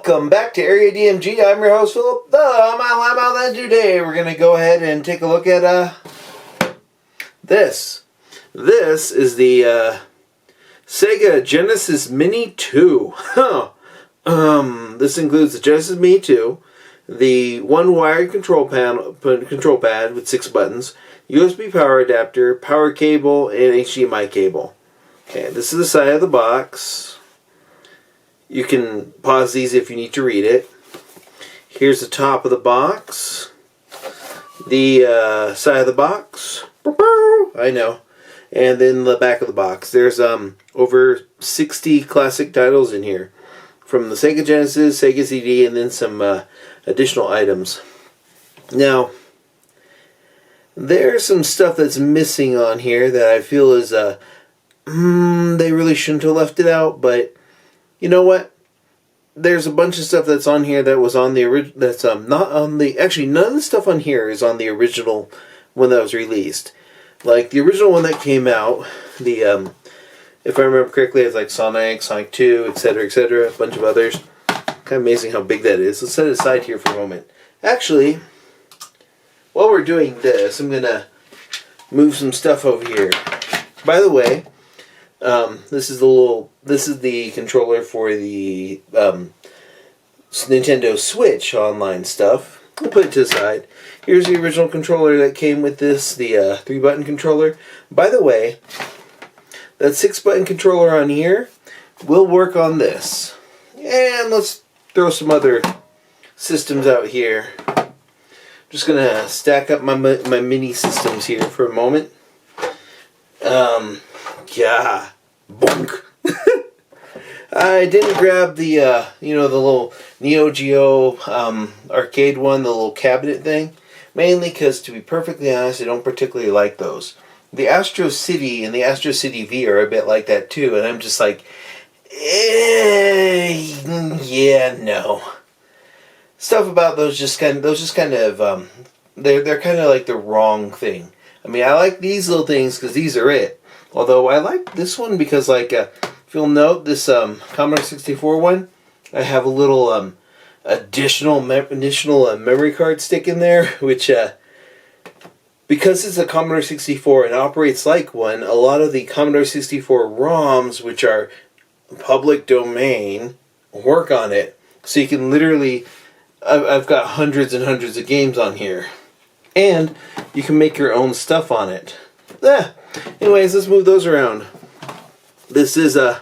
Welcome back to Area DMG. I'm your host, Philip, the Mile, and today we're going to go ahead and take a look at this. This is the Sega Genesis Mini 2. This includes the Genesis Mini 2, the one-wired control pad with 6 buttons, USB power adapter, power cable, and HDMI cable. Okay, this is the side of the box. You can pause these if you need to read it. Here's the top of the box. The side of the box. I know. And then the back of the box. There's over 60 classic titles in here. From the Sega Genesis, Sega CD, and then some additional items. Now, there's some stuff that's missing on here that I feel is they really shouldn't have left it out, but you know what? There's a bunch of stuff that's on here that was on the original. That's not on the. Actually, none of the stuff on here is on the original one that was released. Like the original one that came out, the if I remember correctly, it's like Sonic, Sonic 2, etc., a bunch of others. Kind of amazing how big that is. Let's set it aside here for a moment. Actually, while we're doing this, I'm gonna move some stuff over here. By the way. This is the controller for the Nintendo Switch online stuff. We'll put it to the side. Here's the original controller that came with this, the 3-button controller. By the way, that 6-button controller on here will work on this. And let's throw some other systems out here. Just gonna stack up my mini systems here for a moment. Yeah. Bonk. I didn't grab the, the little Neo Geo arcade one, the little cabinet thing. Mainly because, to be perfectly honest, I don't particularly like those. The Astro City and the Astro City V are a bit like that too, and I'm just like, yeah, no. Stuff about those just kind of, they're kind of like the wrong thing. I mean, I like these little things because these are it. Although I like this one because, like, if you'll note, this Commodore 64 one, I have a little additional memory card stick in there, which, because it's a Commodore 64 and operates like one, a lot of the Commodore 64 ROMs, which are public domain, work on it. So you can literally, I've got hundreds and hundreds of games on here. And you can make your own stuff on it. Anyways, let's move those around. This is I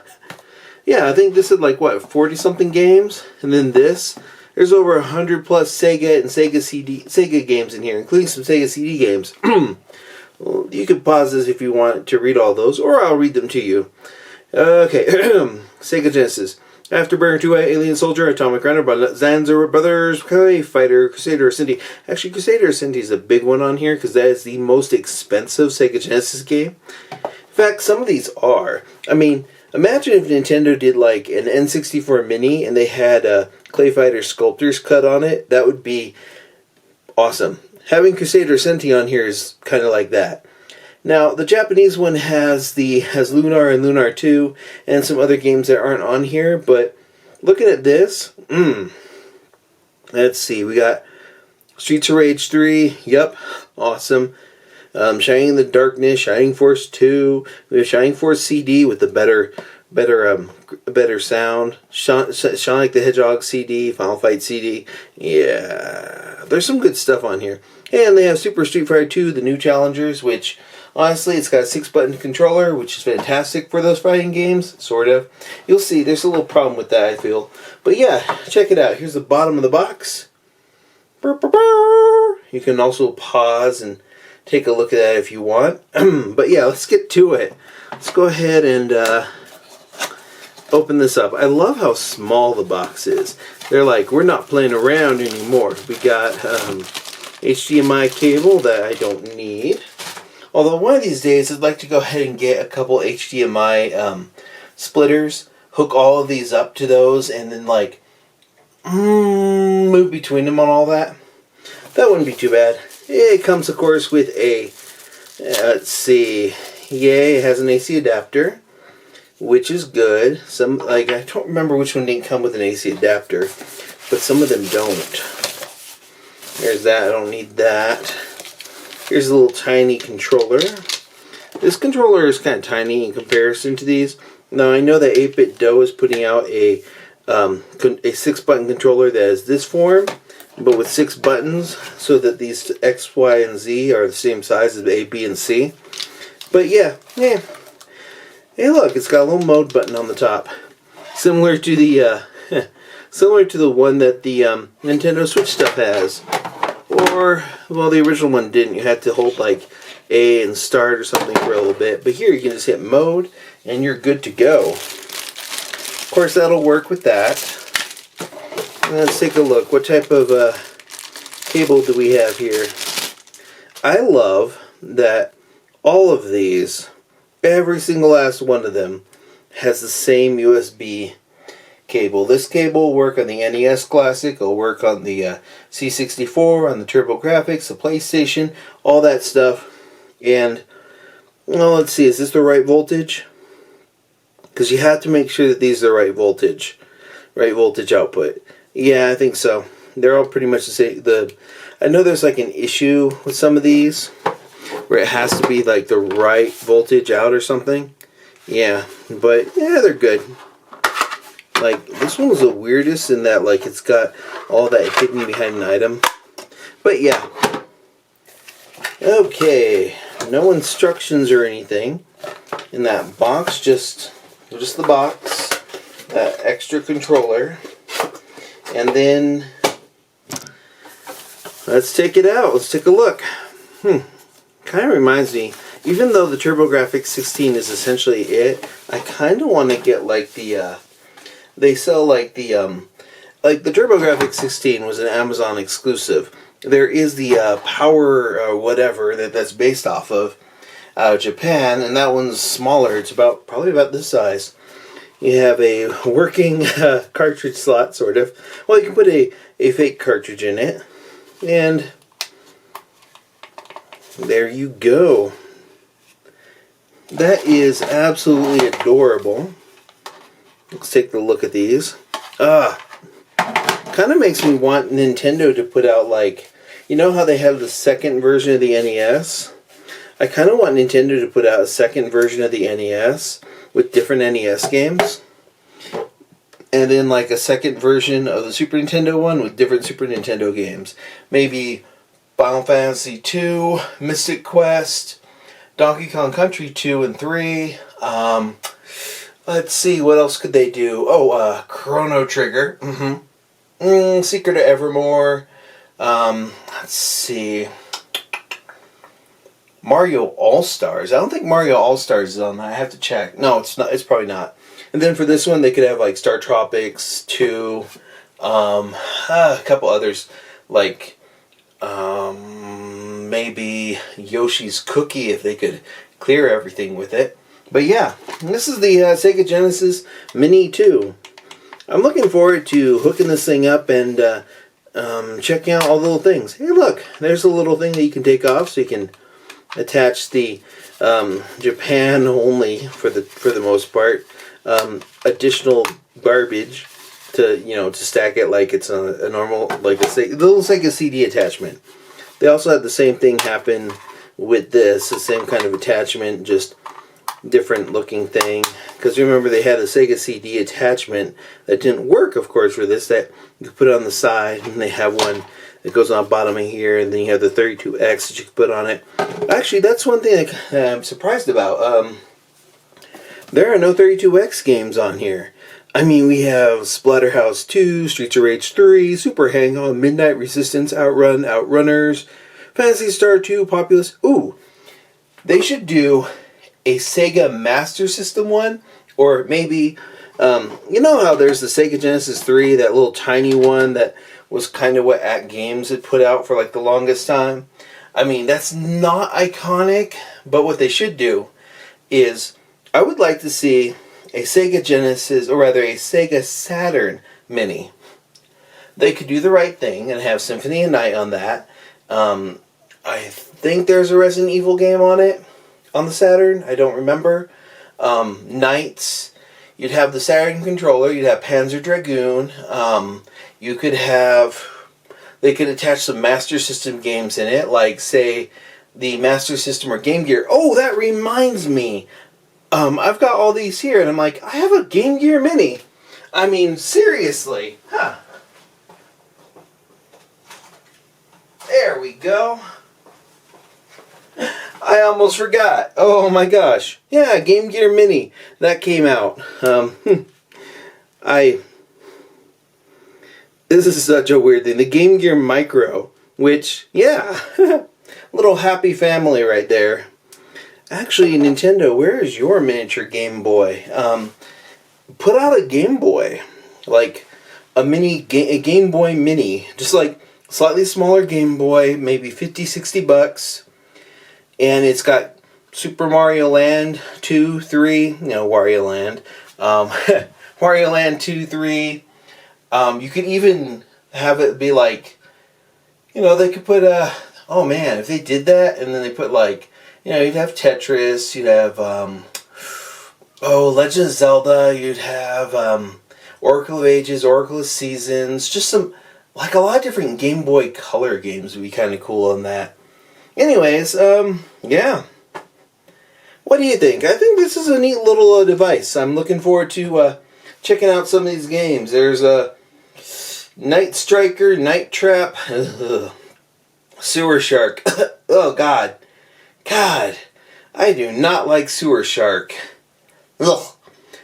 think this is like what, 40-something games, and then there's over 100 plus Sega and Sega games in here, including some Sega CD games. Well, you can pause this if you want to read all those, or I'll read them to you. Okay, Sega Genesis. Afterburner 2, Alien Soldier, Atomic Runner, Zanzor Brothers, Clay Fighter, Crusader Ascendi. Actually, Crusader Ascendi is a big one on here because that is the most expensive Sega Genesis game. In fact, some of these are. I mean, imagine if Nintendo did like an N64 Mini and they had Clay Fighter Sculptor's cut on it. That would be awesome. Having Crusader Ascendi on here is kind of like that. Now, the Japanese one has Lunar and Lunar 2 and some other games that aren't on here, but looking at this, let's see, we got Streets of Rage 3, yep, awesome. Shining in the Darkness, Shining Force 2, we have Shining Force CD with the better sound, Sonic the Hedgehog CD, Final Fight CD, yeah, there's some good stuff on here. And they have Super Street Fighter 2, the new challengers, which honestly, it's got a 6-button controller, which is fantastic for those fighting games, sort of. You'll see, there's a little problem with that, I feel. But yeah, check it out. Here's the bottom of the box. You can also pause and take a look at that if you want. But yeah, let's get to it. Let's go ahead and open this up. I love how small the box is. They're like, we're not playing around anymore. We got HDMI cable that I don't need. Although one of these days I'd like to go ahead and get a couple HDMI splitters, hook all of these up to those, and then like move between them on all that. That wouldn't be too bad. It comes of course with a, let's see, yay, it has an AC adapter. which is good. Some, like, I don't remember which one didn't come with an AC adapter, but some of them don't. There's that, I don't need that. Here's a little tiny controller. This controller is kind of tiny in comparison to these. Now I know that 8-Bit Dough is putting out a 6-button controller that is this form, but with 6 buttons, so that these X, Y, and Z are the same size as A, B, and C. But yeah. Hey look, it's got a little mode button on the top. Similar to the similar to the one that the Nintendo Switch stuff has. Or, well, the original one didn't. You had to hold like A and start or something for a little bit. But here you can just hit mode and you're good to go. Of course, that'll work with that. Let's take a look. What type of cable do we have here? I love that all of these, every single last one of them, has the same USB cable. This cable will work on the NES Classic, it'll work on the C64, on the TurboGrafx, the PlayStation, all that stuff. And, well, let's see, is this the right voltage? Because you have to make sure that these are the right voltage output. Yeah, I think so. They're all pretty much the same. I know there's like an issue with some of these where it has to be like the right voltage out or something. Yeah, but yeah, they're good. Like, this one was the weirdest in that, like, it's got all that hidden behind an item. But yeah. Okay, no instructions or anything in that box, just the box, that extra controller. And then let's take it out. Let's take a look. Kind of reminds me, even though the TurboGrafx 16 is essentially it, I kind of want to get like the they sell like the TurboGrafx 16 was an Amazon exclusive. There is the Power whatever that's based off of Japan, and that one's smaller. It's probably about this size. You have a working cartridge slot, sort of. Well, you can put a fake cartridge in it. And there you go. That is absolutely adorable. Let's take a look at these. Kind of makes me want Nintendo to put out, like, you know how they have the second version of the NES? I kind of want Nintendo to put out a second version of the NES with different NES games, and then like a second version of the Super Nintendo one with different Super Nintendo games. Maybe Final Fantasy II, Mystic Quest, Donkey Kong Country 2 and 3. Let's see, what else could they do? Oh, Chrono Trigger. Secret of Evermore. Let's see. Mario All-Stars. I don't think Mario All-Stars is on that. I have to check. No, it's not. It's probably not. And then for this one, they could have like Star Tropics 2, a couple others, like maybe Yoshi's Cookie if they could clear everything with it. But yeah, this is the Sega Genesis Mini 2. I'm looking forward to hooking this thing up and checking out all the little things. Hey, look, there's a little thing that you can take off, so you can attach the Japan only, for the most part, additional garbage to stack it like it's a normal, like the little Sega CD attachment. They also had the same thing happen with this, the same kind of attachment, just different looking thing. Because remember, they had a Sega CD attachment that didn't work, of course, for this, that you could put on the side, and they have one that goes on the bottom of here, and then you have the 32X that you can put on it. Actually, that's one thing that I'm surprised about. There are no 32X games on here. I mean, we have Splatterhouse 2, Streets of Rage 3, Super Hang-On, Midnight Resistance, Outrun, Outrunners, Phantasy Star 2, Populous. Ooh, they should do a Sega Master System one, or maybe, you know how there's the Sega Genesis 3, that little tiny one that was kind of what At Games had put out for like the longest time. I mean, that's not iconic, but what they should do is, I would like to see a Sega Genesis, or rather a Sega Saturn Mini. They could do the right thing and have Symphony of Night on that. I think there's a Resident Evil game on it, on the Saturn. I don't remember. Knights, you'd have the Saturn controller, you'd have Panzer Dragoon, you could have, they could attach some Master System games in it, like, say, the Master System or Game Gear. Oh, that reminds me. I've got all these here, and I'm like, I have a Game Gear Mini. I mean, seriously. Huh. There we go. I almost forgot. Oh my gosh. Yeah, Game Gear Mini. That came out. This is such a weird thing. The Game Gear Micro, which, yeah, little happy family right there. Actually, Nintendo, where is your miniature Game Boy? Put out a Game Boy, like a Game Boy Mini, just like slightly smaller Game Boy, maybe 50, 60 bucks, and it's got Super Mario Land 2, 3, Wario Land, Wario Land 2, 3. You could even have it be like, they could put oh man, if they did that, and then they put like, you'd have Tetris, you'd have, Legend of Zelda, you'd have, Oracle of Ages, Oracle of Seasons, just some, like a lot of different Game Boy Color games would be kind of cool on that. Anyways, yeah. What do you think? I think this is a neat little device. I'm looking forward to checking out some of these games. There's a Night Striker, Night Trap, Sewer Shark. Oh, God. God, I do not like Sewer Shark. Ugh.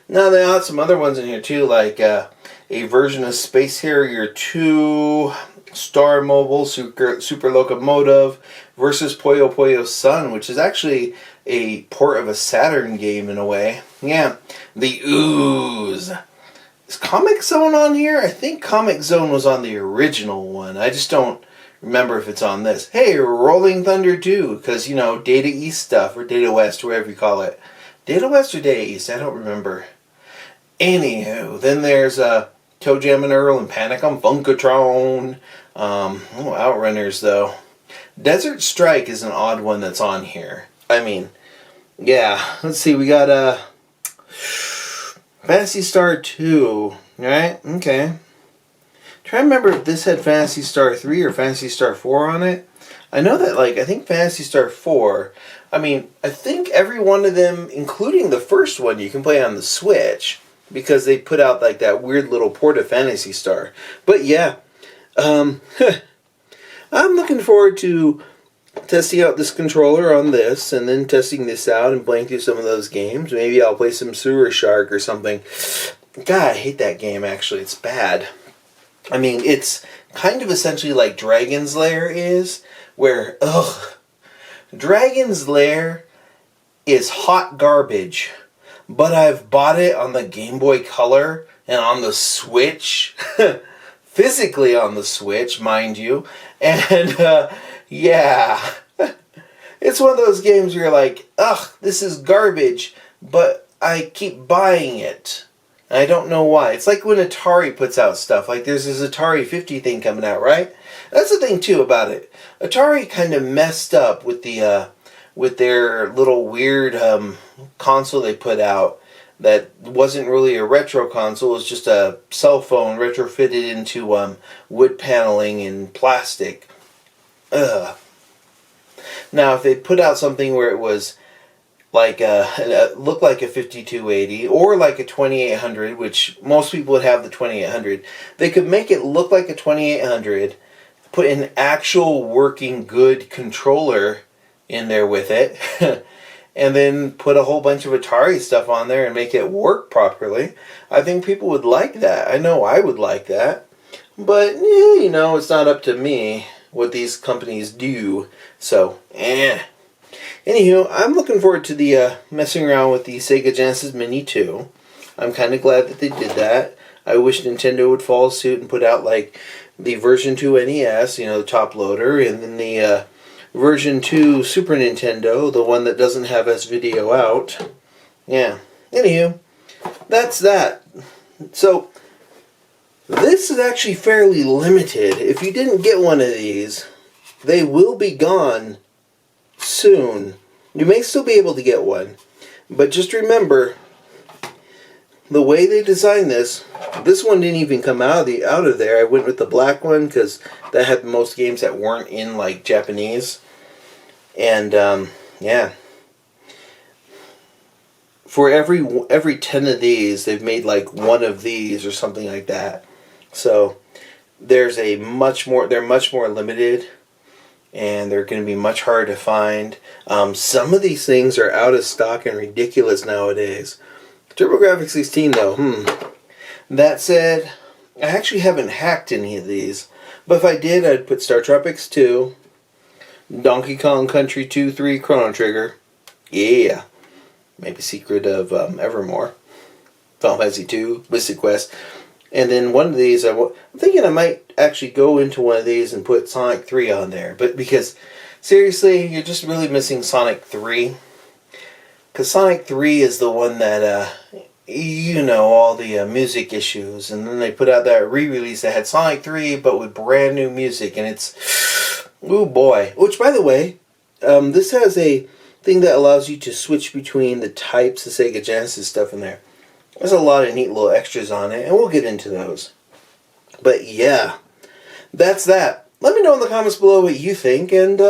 Now, they have some other ones in here, too, like a version of Space Harrier 2, Star Mobile, Super Locomotive, versus Puyo Puyo Sun, which is actually a port of a Saturn game in a way. Yeah, the Ooze. Is Comic Zone on here? I think Comic Zone was on the original one. I just don't remember if it's on this. Hey, Rolling Thunder 2, because, Data East stuff, or Data West, whatever you call it. Data West or Data East? I don't remember. Anywho, then there's Toe Jam and Earl and Panic on Funkatron. Outrunners, though. Desert Strike is an odd one that's on here. I mean, yeah. Let's see, we got Phantasy Star 2, right? Okay. Try to remember if this had Phantasy Star 3 or Phantasy Star 4 on it. I know that, I think Phantasy Star 4, I think every one of them, including the first one, you can play on the Switch, because they put out, that weird little port of Phantasy Star. But, yeah, I'm looking forward to testing out this controller on this, and then testing this out and playing through some of those games. Maybe I'll play some Sewer Shark or something. God, I hate that game, actually. It's bad. It's kind of essentially like Dragon's Lair is, where, Dragon's Lair is hot garbage, but I've bought it on the Game Boy Color and on the Switch, physically on the Switch, mind you, and, yeah, it's one of those games where you're like, this is garbage, but I keep buying it. I don't know why. It's like when Atari puts out stuff. Like there's this Atari 50 thing coming out, right? That's the thing too about it. Atari kind of messed up with the with their little weird console they put out that wasn't really a retro console. It was just a cell phone retrofitted into wood paneling and plastic. Ugh. Now, if they put out something where it was like looked like a 5280 or like a 2800, which most people would have the 2800. They could make it look like a 2800, put an actual working good controller in there with it, and then put a whole bunch of Atari stuff on there and make it work properly. I think people would like that. I know I would like that. But, it's not up to me what these companies do. So, Anywho, I'm looking forward to the messing around with the Sega Genesis Mini 2. I'm kind of glad that they did that. I wish Nintendo would follow suit and put out the version 2 NES, the top loader, and then the version 2 Super Nintendo, the one that doesn't have S-Video out. Yeah. Anywho, that's that. So, this is actually fairly limited. If you didn't get one of these, they will be gone soon. You may still be able to get one, but just remember, the way they designed this one didn't even come out of there. I went with the black one because that had most games that weren't in like Japanese. And yeah, for every 10 of these, they've made like one of these or something like that. So they're much more limited, and they're going to be much harder to find. Some of these things are out of stock and ridiculous nowadays. TurboGrafx 16 though, That said, I actually haven't hacked any of these. But if I did, I'd put Star Tropics 2, Donkey Kong Country 2, 3, Chrono Trigger. Yeah. Maybe Secret of Evermore. Final Fantasy 2, Mystic Quest. And then one of these, I'm thinking I might actually go into one of these and put Sonic 3 on there. But because, seriously, you're just really missing Sonic 3. Because Sonic 3 is the one that, all the music issues. And then they put out that re-release that had Sonic 3, but with brand new music. And it's, ooh boy. Which, by the way, this has a thing that allows you to switch between the types of Sega Genesis stuff in there. There's a lot of neat little extras on it, and we'll get into those. But yeah, that's that. Let me know in the comments below what you think, and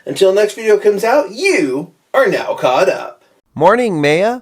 until next video comes out, you are now caught up. Morning, Maya.